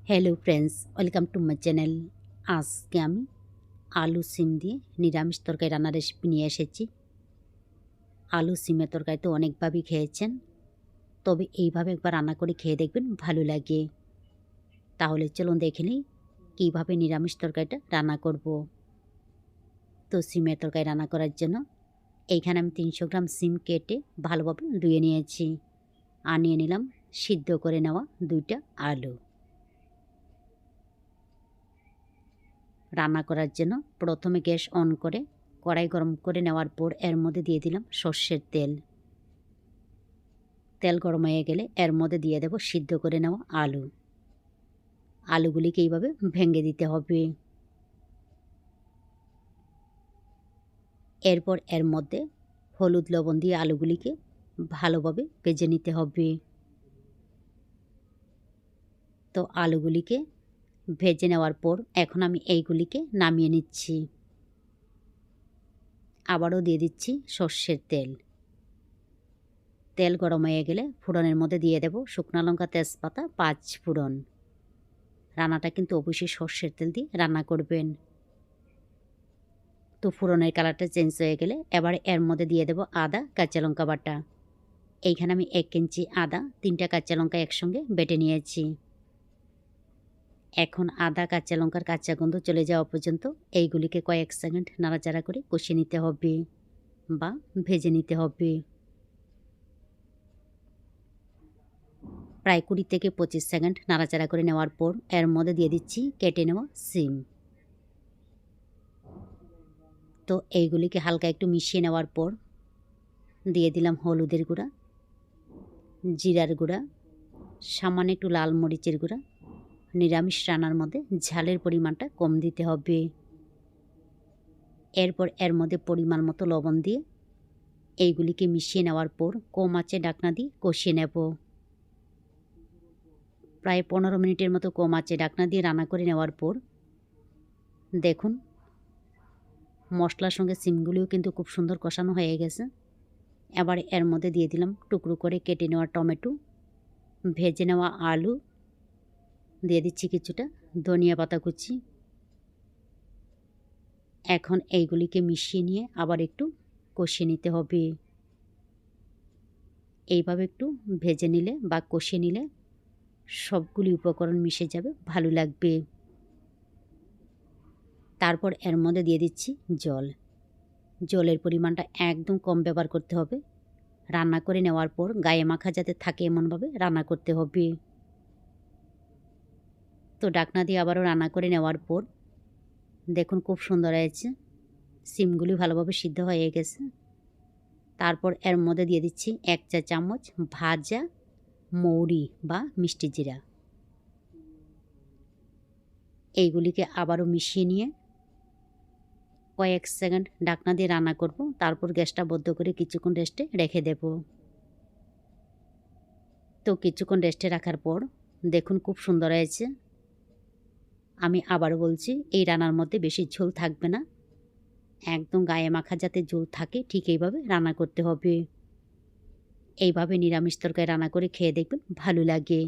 Hello friends, welcome to my channel. আজকে আমি আলু সিম দিয়ে নিরামিষ তরকারি রান্নার রেসিপি নিয়ে এসেছি। আলু সিমের তরকারি তো অনেকভাবেই খেয়েছেন, তবে এইভাবে একবার রান্না করে খেয়ে দেখবেন, ভালো লাগে। তাহলে চলুন দেখে নিই কীভাবে নিরামিষ তরকারিটা রান্না করব। তো সিমের তরকারি রান্না করার জন্য এইখানে আমি 300 গ্রাম সিম কেটে ভালোভাবে ধুয়ে নিয়েছি। আর নিয়ে নিলাম সিদ্ধ করে নেওয়া 2টা আলু। রান্না করার জন্য প্রথমে গ্যাস অন করে কড়াই গরম করে নেওয়ার পর এর মধ্যে দিয়ে দিলাম সর্ষের তেল। তেল গরম হয়ে গেলে এর মধ্যে দিয়ে দেব সিদ্ধ করে নেওয়া আলু। আলুগুলিকে এইভাবে ভেঙে দিতে হবে। এরপর এর মধ্যে হলুদ লবণ দিয়ে আলুগুলিকে ভালোভাবে ভেজে নিতে হবে। তো আলুগুলিকে ভেজে নেওয়ার পর এখন আমি এইগুলিকে নামিয়ে নিচ্ছি। আবারও দিয়ে দিচ্ছি সর্ষের তেল। তেল গরম হয়ে গেলে ফোড়নের মধ্যে দিয়ে দেব শুকনো লঙ্কা, তেজপাতা, 5 ফোড়ন। রান্নাটা কিন্তু অবশ্যই সর্ষের তেল দিয়ে রান্না করবেন। তো ফোড়নের কালারটা চেঞ্জ হয়ে গেলে এবার এর মধ্যে দিয়ে দেব আদা, কাঁচা লঙ্কা বাটা। এইখানে আমি 1 ইঞ্চি আদা, 3টা কাঁচা লঙ্কা একসঙ্গে বেটে নিয়েছি। এখন আদা, কাঁচা লঙ্কার কাঁচা গন্ধ চলে যাওয়া পর্যন্ত এইগুলিকে কয়েক সেকেন্ড নাড়াচাড়া করে কষিয়ে নিতে হবে বা ভেজে নিতে হবে। প্রায় 20 থেকে 25 সেকেন্ড নাড়াচাড়া করে নেওয়ার পর এর মধ্যে দিয়ে দিচ্ছি কেটে নেওয়া সিম। তো এইগুলিকে হালকা একটু মিশিয়ে নেওয়ার পর দিয়ে দিলাম হলুদের গুঁড়া, জিরার গুঁড়া, সামান্য একটু লাল মরিচের গুঁড়া। নিরামিষ রান্নার মধ্যে ঝালের পরিমাণটা কম দিতে হবে। এরপর এর মধ্যে পরিমাণ মতো লবণ দিয়ে এইগুলিকে মিশিয়ে নেওয়ার পর কম আঁচে ঢাকনা দিয়ে কষিয়ে নেব। প্রায় 15 মিনিটের মতো কম আঁচে ঢাকনা দিয়ে রান্না করে নেওয়ার পর দেখুন মশলার সঙ্গে সিমগুলিও কিন্তু খুব সুন্দর কষানো হয়ে গেছে। এবার এর মধ্যে দিয়ে দিলাম টুকরো করে কেটে নেওয়া টমেটো, ভেজে নেওয়া আলু, দিয়ে দিচ্ছি কিছুটা ধনিয়া পাতা কুচি। এখন এইগুলিকে মিশিয়ে নিয়ে আবার একটু কষিয়ে নিতে হবে। এইভাবে একটু ভেজে নিলে বা কষিয়ে নিলে সবগুলি উপকরণ মিশে যাবে, ভালো লাগবে। তারপর এর মধ্যে দিয়ে দিচ্ছি জল। জলের পরিমাণটা একদম কম ব্যবহার করতে হবে। রান্না করে নেওয়ার পর গায়ে মাখা যাতে থাকে এমনভাবে রান্না করতে হবে। তো ঢাকনা দিয়ে আবারও রান্না করে নেওয়ার পর দেখুন খুব সুন্দর হয়েছে, সিমগুলি ভালোভাবে সিদ্ধ হয়ে গেছে। তারপর এর মধ্যে দিয়ে দিচ্ছি 1 চা চামচ ভাজা মৌরি বা মিষ্টি জিরা। এইগুলিকে আবারও মিশিয়ে নিয়ে কয়েক সেকেন্ড ঢাকনা দিয়ে রান্না করব। তারপর গ্যাসটা বন্ধ করে কিছুক্ষণ রেস্টে রেখে দেব। তো কিছুক্ষণ রেস্টে রাখার পর দেখুন খুব সুন্দর হয়েছে। আমি আবারও বলছি, এই রান্নার মধ্যে বেশি ঝোল থাকবে না, একদম গায়ে মাখা যাতে ঝোল থাকে ঠিক এইভাবে রান্না করতে হবে। এইভাবে নিরামিষ তরকারি রান্না করে খেয়ে দেখবেন, ভালো লাগে।